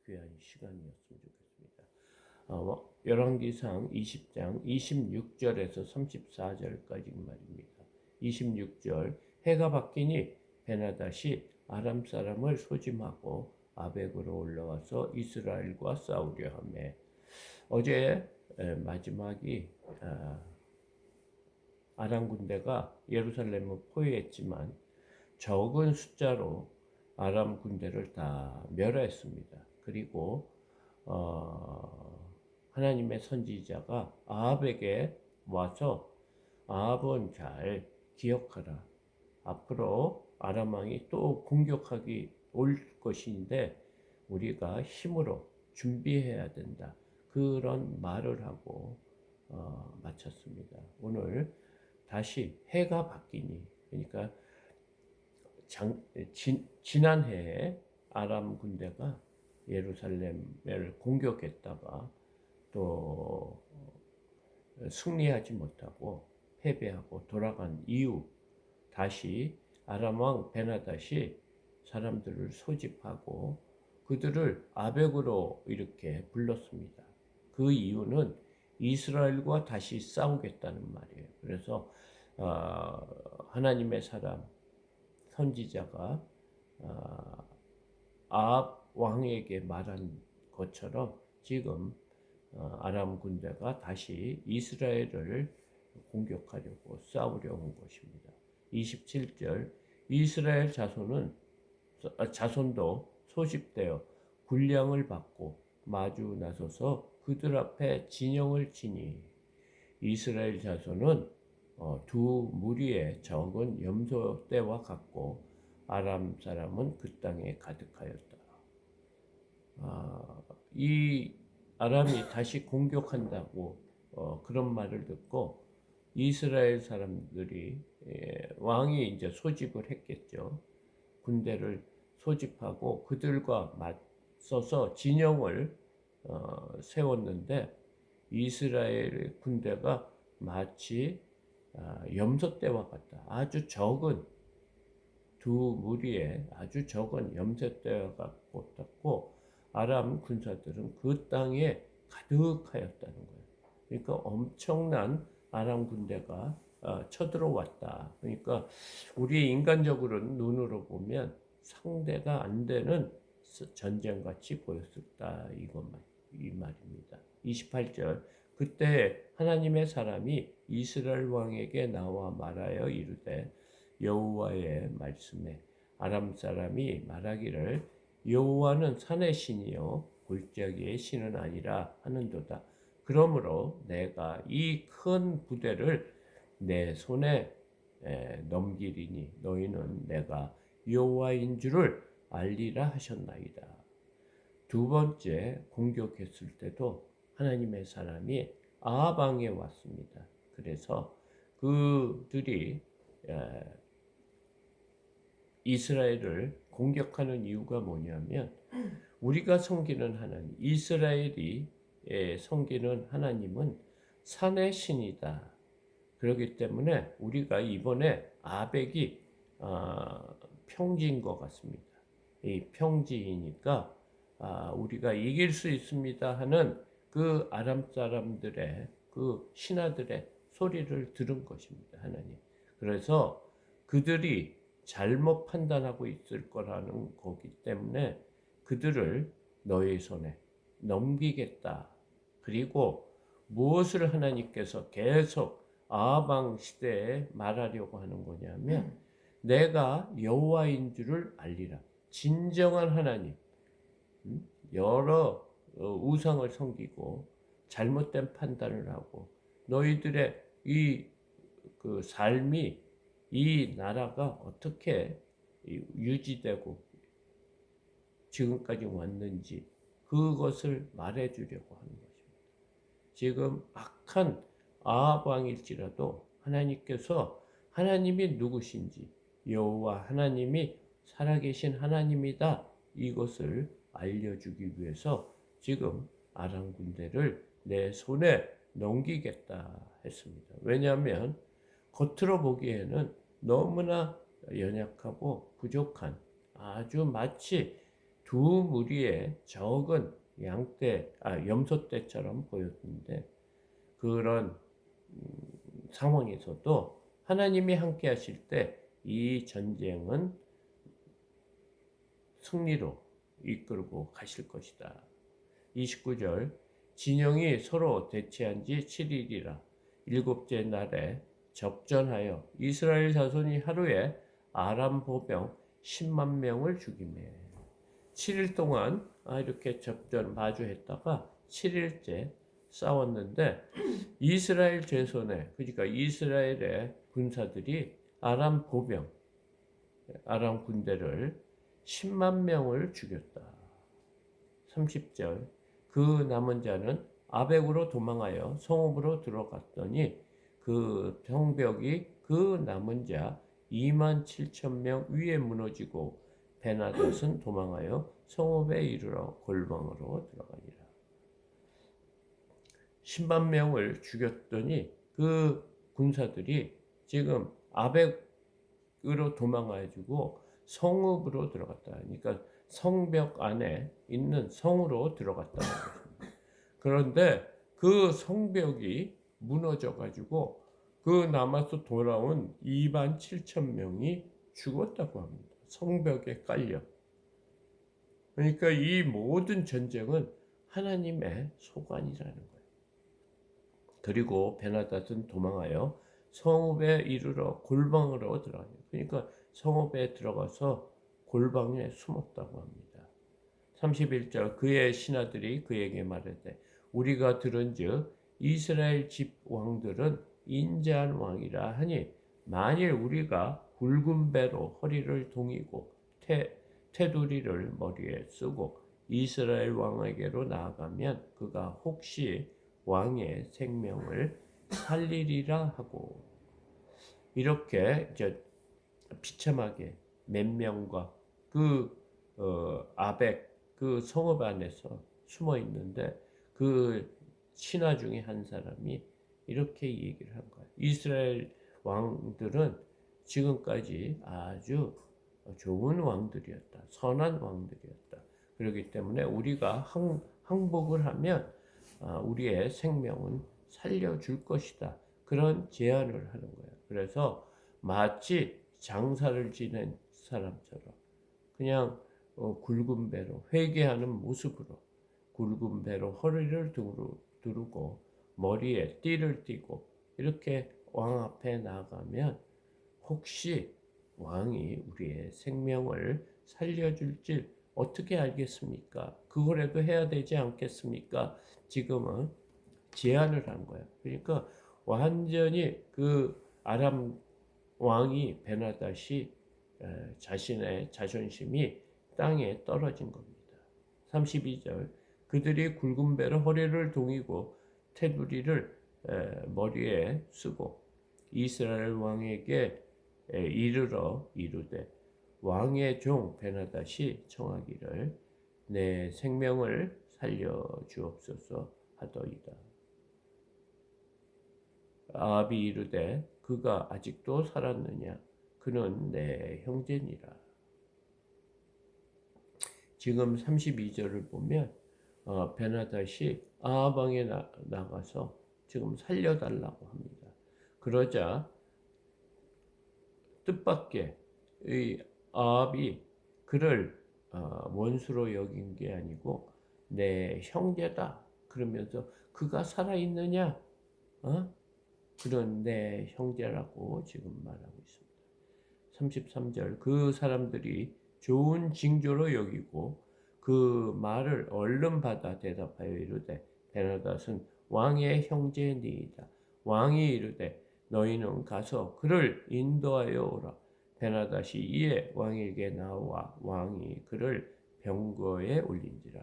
귀한 시간이었으면 좋겠습니다. 열왕기상 20장 26절에서 34절까지 말입니다. 26절 해가 바뀌니 베나닷이 아람 사람을 소짐하고 아벡으로 올라와서 이스라엘과 싸우려 하며 어제 마지막이 아람 군대가 예루살렘을 포위했지만 적은 숫자로 아람 군대를 다 멸했습니다. 그리고 하나님의 선지자가 아합에게 와서 아합은 잘 기억하라. 앞으로 아람 왕이 또 공격하기 올 것인데 우리가 힘으로 준비해야 된다. 그런 말을 하고 마쳤습니다. 오늘 다시 해가 바뀌니 그러니까 지난해에 아람 군대가 예루살렘을 공격했다가 또 승리하지 못하고 패배하고 돌아간 이후 다시 아람 왕 베나닷이 사람들을 소집하고 그들을 아벡으로 이렇게 불렀습니다. 그 이유는 이스라엘과 다시 싸우겠다는 말이에요. 그래서 하나님의 사람 선지자가 아합 왕에게 말한 것처럼 지금 아람 군대가 다시 이스라엘을 공격하려고 싸우려 온 것입니다. 27절 이스라엘 자손도 소집되어 군량을 받고 마주 나서서 그들 앞에 진영을 치니 이스라엘 자손은 두 무리의 적은 염소 떼와 같고 아람 사람은 그 땅에 가득하였다. 이 아람이 다시 공격한다고 그런 말을 듣고 이스라엘 사람들이 왕이 이제 소집을 했겠죠. 군대를 소집하고 그들과 맞서서 진영을 세웠는데 이스라엘 군대가 마치 염소떼와 같다. 아주 적은 두 무리의 아주 적은 염소떼와 같고 아람 군사들은 그 땅에 가득하였다는 거예요. 그러니까 엄청난 아람 군대가 쳐들어왔다. 그러니까 우리 인간적으로는 눈으로 보면 상대가 안 되는 전쟁같이 보였었다. 이 말입니다. 28절 그때 하나님의 사람이 이스라엘 왕에게 나와 말하여 이르되 여호와의 말씀에 아람 사람이 말하기를 여호와는 산의 신이요 골짜기의 신은 아니라 하는도다. 그러므로 내가 이 큰 부대를 내 손에 넘기리니 너희는 내가 여호와인 줄을 알리라 하셨나이다. 두 번째 공격했을 때도 하나님의 사람이 아합 왕에 왔습니다. 그래서 그들이 이스라엘을 공격하는 이유가 뭐냐면 우리가 섬기는 하나님, 이스라엘이 섬기는 하나님은 산의 신이다. 그렇기 때문에 우리가 이번에 아벡이 평지인 것 같습니다. 이 평지이니까 우리가 이길 수 있습니다 하는 그 아람 사람들의 그 신하들의 소리를 들은 것입니다. 하나님. 그래서 그들이 잘못 판단하고 있을 거라는 거기 때문에 그들을 너희 손에 넘기겠다. 그리고 무엇을 하나님께서 계속 아합 왕 시대에 말하려고 하는 거냐면 내가 여호와인 줄을 알리라. 진정한 하나님. 여러 우상을 섬기고 잘못된 판단을 하고 너희들의 그 삶이 이 나라가 어떻게 유지되고 지금까지 왔는지 그것을 말해주려고 하는 것입니다. 지금 악한 아합 왕일지라도 하나님께서 하나님이 누구신지 여호와 하나님이 살아계신 하나님이다 이것을 알려주기 위해서 지금 아람 군대를 내 손에 넘기겠다 했습니다. 왜냐하면 겉으로 보기에는 너무나 연약하고 부족한 아주 마치 두 무리의 적은 염소떼처럼 보였는데 그런 상황에서도 하나님이 함께 하실 때 이 전쟁은 승리로 이끌고 가실 것이다. 29절 진영이 서로 대치한 지 7일이라 일곱째 날에 접전하여 이스라엘 자손이 하루에 아람 보병 10만 명을 죽이매 7일 동안 이렇게 접전 마주했다가 7일째 싸웠는데 이스라엘 제손에 그러니까 이스라엘의 군사들이 아람 보병 아람 군대를 10만 명을 죽였다. 30절 그 남은 자는 아벡으로 도망하여 성읍으로 들어갔더니 그 성벽이 그 남은 자 2만 7천 명 위에 무너지고 베나닷은 도망하여 성읍에 이르러 골방으로 들어가니라. 10만 명을 죽였더니 그 군사들이 지금 아벡으로 도망가지고 성읍으로 들어갔다. 그러니까 성벽 안에 있는 성으로 들어갔다는 것입니다. 그런데 그 성벽이 무너져 가지고 그 남아서 돌아온 2만 7천 명이 죽었다고 합니다. 성벽에 깔려. 그러니까 이 모든 전쟁은 하나님의 소관이라는 거예요. 그리고 베나닷은 도망하여 성읍에 이르러 골방으로 들어가요. 그러니까 성읍에 들어가서 골방에 숨었다고 합니다. 31절 그의 신하들이 그에게 말하되 우리가 들은즉 이스라엘 집 왕들은 인자한 왕이라 하니 만일 우리가 굵은 배로 허리를 동이고 테두리를 머리에 쓰고 이스라엘 왕에게로 나아가면 그가 혹시 왕의 생명을 살리리라 하고 이렇게 이제 비참하게 몇 명과 그 아벡 그 성읍 안에서 숨어 있는데 그 신하 중에 한 사람이 이렇게 얘기를 한 거예요. 이스라엘 왕들은 지금까지 아주 좋은 왕들이었다. 선한 왕들이었다. 그렇기 때문에 우리가 항복을 하면 우리의 생명은 살려줄 것이다. 그런 제안을 하는 거예요. 그래서 마치 장사를 지낸 사람처럼 그냥 굵은 배로 회개하는 모습으로 굵은 배로 허리를 두르고 머리에 띠를 띠고 이렇게 왕 앞에 나가면 혹시 왕이 우리의 생명을 살려줄지 어떻게 알겠습니까? 그거라도 해야 되지 않겠습니까? 지금은 제안을 한 거야. 그러니까 완전히 그 아람 왕이 베나닷이 자신의 자존심이 땅에 떨어진 겁니다. 32절 그들이 굵은 배로 허리를 동이고 테두리를 머리에 쓰고 이스라엘 왕에게 이르러 이르되 왕의 종 베나닷이 청하기를 내 생명을 살려 주옵소서 하더이다. 아합이 이르되 그가 아직도 살았느냐 그는 내 형제니라. 지금 32절을 보면 베나닷이 아합 왕에 나가서 지금 살려달라고 합니다. 그러자 뜻밖의 이 아합이 그를 원수로 여긴 게 아니고 내 형제다 그러면서 그가 살아있느냐 그런 내 형제라고 지금 말하고 있습니다. 33절 그 사람들이 좋은 징조로 여기고 그 말을 얼른 받아 대답하여 이르되 베나닷은 왕의 형제니이다. 왕이 이르되 너희는 가서 그를 인도하여 오라. 베나닷이 이에 왕에게 나와 왕이 그를 병거에 올린지라.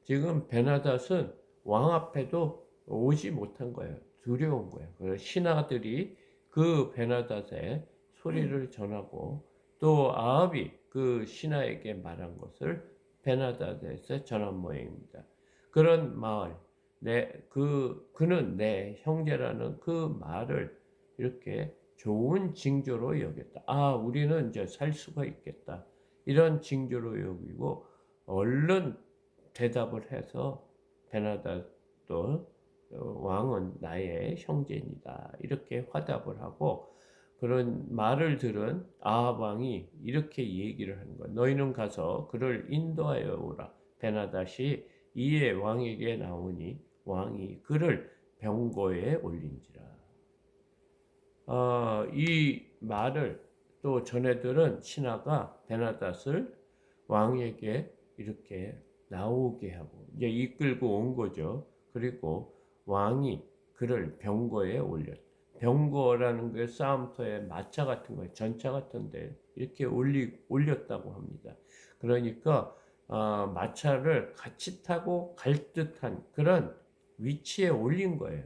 지금 베나닷은 왕 앞에도 오지 못한 거예요. 두려운 거예요. 그래서 신하들이 그 베나닷의 소리를 전하고 또 아합이 그 신하에게 말한 것을 베나닷에게 전한 모양입니다. 그런 마을, 그는 내 형제라는 그 말을 이렇게 좋은 징조로 여겼다. 우리는 이제 살 수가 있겠다. 이런 징조로 여기고 얼른 대답을 해서 베나다도 왕은 나의 형제니다 이렇게 화답을 하고 그런 말을 들은 아합 왕이 이렇게 얘기를 하는 거야. 너희는 가서 그를 인도하여 오라. 베나다시 이에 왕에게 나오니 왕이 그를 병거에 올린지라. 이 말을 또 전해들은 신하가 베나닷을 왕에게 이렇게 나오게 하고 이제 이끌고 온 거죠. 그리고 왕이 그를 병거에 올렸다. 병거라는 게 싸움터에 마차 같은 거예요. 전차 같은데 이렇게 올렸다고 합니다. 그러니까 마차를 같이 타고 갈 듯한 그런 위치에 올린 거예요.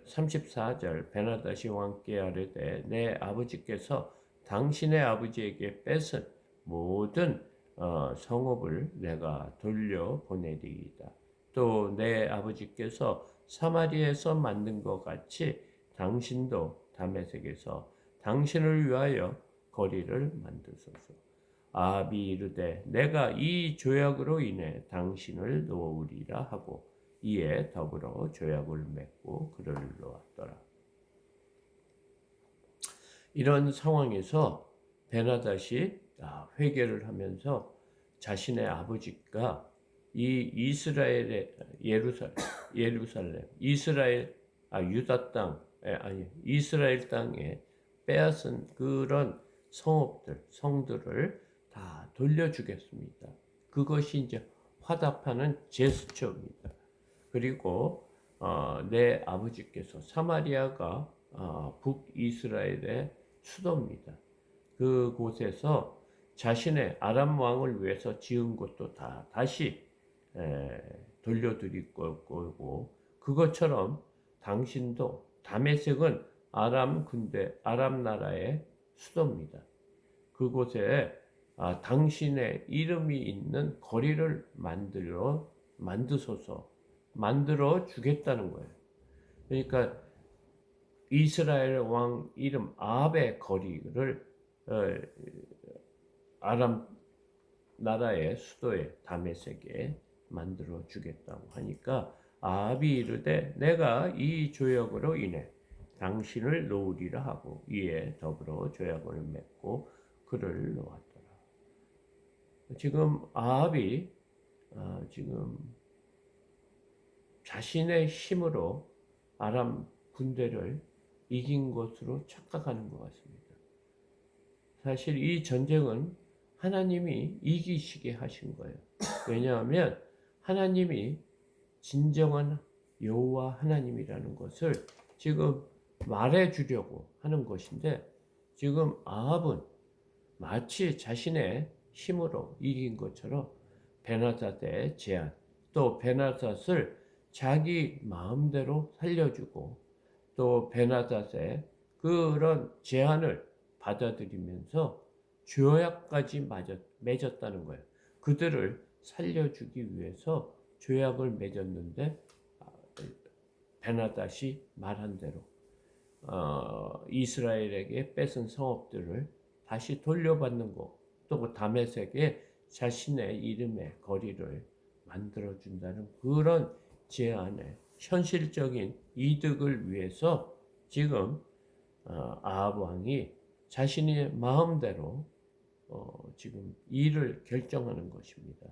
34절 베나다시 왕께 아뢰되 내 아버지께서 당신의 아버지에게 뺏은 모든 성읍을 내가 돌려보내리이다. 또 내 아버지께서 사마리에서 만든 것 같이 당신도 다메섹에서 당신을 위하여 거리를 만드소서. 아합이 이르되 내가 이 조약으로 인해 당신을 놓으리라 하고 이에 더불어 조약을 맺고 그를 놓았더라. 이런 상황에서 베나닷이 회개를 하면서 자신의 아버지가 이 이스라엘의 예루살렘 유다 땅 아니 이스라엘 땅에 빼앗은 그런 성들을 다 돌려주겠습니다. 그것이 이제 화답하는 제스처입니다. 그리고 내 아버지께서 사마리아가 북이스라엘의 수도입니다. 그곳에서 자신의 아람 왕을 위해서 지은 것도 다 다시 돌려드릴 거고 그것처럼 당신도 다메섹은 아람 나라의 수도입니다. 그곳에 당신의 이름이 있는 거리를 만들어 주겠다는 거예요. 그러니까 이스라엘 왕 이름 아합의 거리를 아람 나라의 수도에 다메섹에 만들어 주겠다고 하니까 아합이 이르되 내가 이 조약으로 인해 당신을 놓으리라 하고 이에 더불어 조약을 맺고 그를 놓았더라. 지금 아합이 지금 자신의 힘으로 아람 군대를 이긴 것으로 착각하는 것 같습니다. 사실 이 전쟁은 하나님이 이기시게 하신 거예요. 왜냐하면 하나님이 진정한 여호와 하나님이라는 것을 지금 말해주려고 하는 것인데 지금 아합은 마치 자신의 힘으로 이긴 것처럼 베나닷의 제안 또 베나닷을 자기 마음대로 살려주고 또 베나닷의 그런 제안을 받아들이면서 조약까지 맺었다는 거예요. 그들을 살려주기 위해서 조약을 맺었는데 베나닷이 말한 대로 이스라엘에게 뺏은 성읍들을 다시 돌려받는 것, 또 다메섹에 자신의 이름의 거리를 만들어준다는 그런 제안의 현실적인 이득을 위해서 지금 아합 왕이 자신의 마음대로 지금 일을 결정하는 것입니다.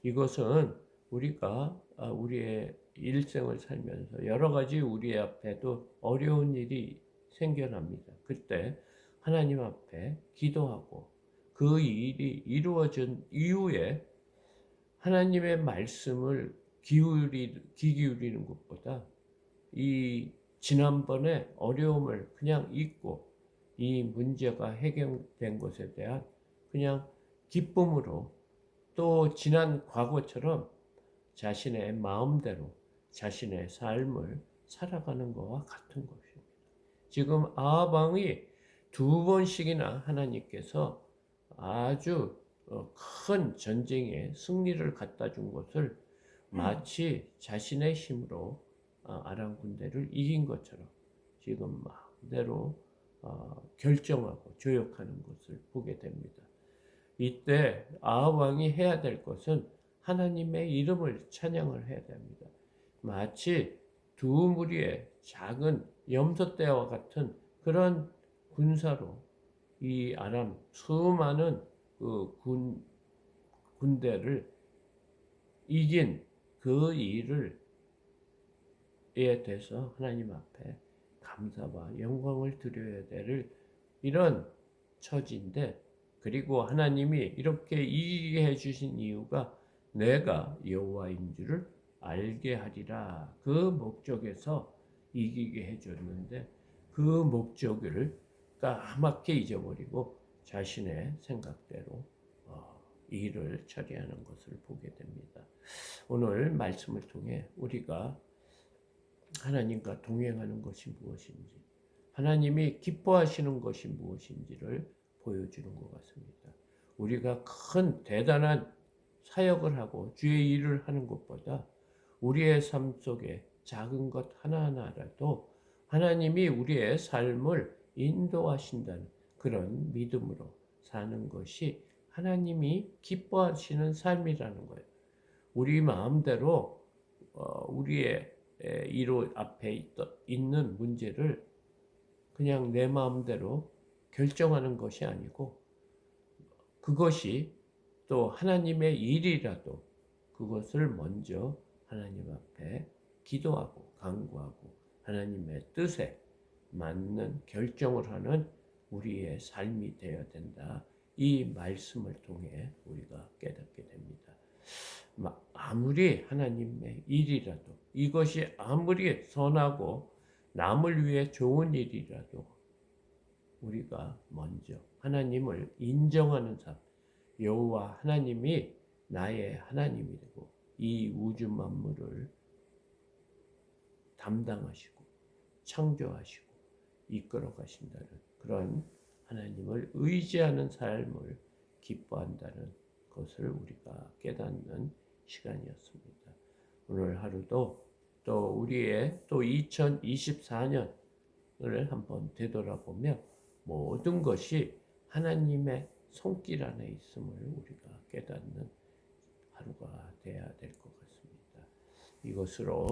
이것은 우리가 우리의 일생을 살면서 여러 가지 우리 앞에도 어려운 일이 생겨납니다. 그때 하나님 앞에 기도하고 그 일이 이루어진 이후에 하나님의 말씀을 귀 기울이는 것보다 이 지난번에 어려움을 그냥 잊고 이 문제가 해결된 것에 대한 그냥 기쁨으로 또 지난 과거처럼 자신의 마음대로 자신의 삶을 살아가는 것과 같은 것입니다. 지금 아합 왕이 두 번씩이나 하나님께서 아주 큰 전쟁에 승리를 갖다 준 것을 마치 자신의 힘으로 아람 군대를 이긴 것처럼 지금 마음대로 결정하고 조욕하는 것을 보게 됩니다. 이때 아합 왕이 해야 될 것은 하나님의 이름을 찬양을 해야 됩니다. 마치 두 무리의 작은 염소떼와 같은 그런 군사로 이 아람 수많은 그 군대를 이긴 그 일을 에 대해서 하나님 앞에 감사와 영광을 드려야 될 이런 처지인데, 그리고 하나님이 이렇게 이기게 해주신 이유가 내가 여호와인 줄을 알게 하리라, 그 목적에서 이기게 해줬는데 그 목적을 까맣게 잊어버리고 자신의 생각대로 일을 처리하는 것을 보게 됩니다. 오늘 말씀을 통해 우리가 하나님과 동행하는 것이 무엇인지, 하나님이 기뻐하시는 것이 무엇인지를 보여주는 것 같습니다. 우리가 큰 대단한 사역을 하고 주의 일을 하는 것보다 우리의 삶 속에 작은 것 하나하나라도 하나님이 우리의 삶을 인도하신다는 그런 믿음으로 사는 것이 하나님이 기뻐하시는 삶이라는 거예요. 우리 마음대로 우리의 이로 앞에 있는 문제를 그냥 내 마음대로 결정하는 것이 아니고, 그것이 또 하나님의 일이라도 그것을 먼저 하나님 앞에 기도하고 간구하고 하나님의 뜻에 맞는 결정을 하는 우리의 삶이 되어야 된다. 이 말씀을 통해 우리가 깨닫게 됩니다. 아무리 하나님의 일이라도, 이것이 아무리 선하고 남을 위해 좋은 일이라도 우리가 먼저 하나님을 인정하는 삶, 여호와 하나님이 나의 하나님이 되고 이 우주 만물을 담당하시고 창조하시고 이끌어 가신다는 그런 하나님을 의지하는 삶을 기뻐한다는 것을 우리가 깨닫는 시간이었습니다. 오늘 하루도 또 우리의 또 2024년을 한번 되돌아보며 모든 것이 하나님의 손길 안에 있음을 우리가 깨닫는 하루가 되어야 될 것 같습니다. 이것으로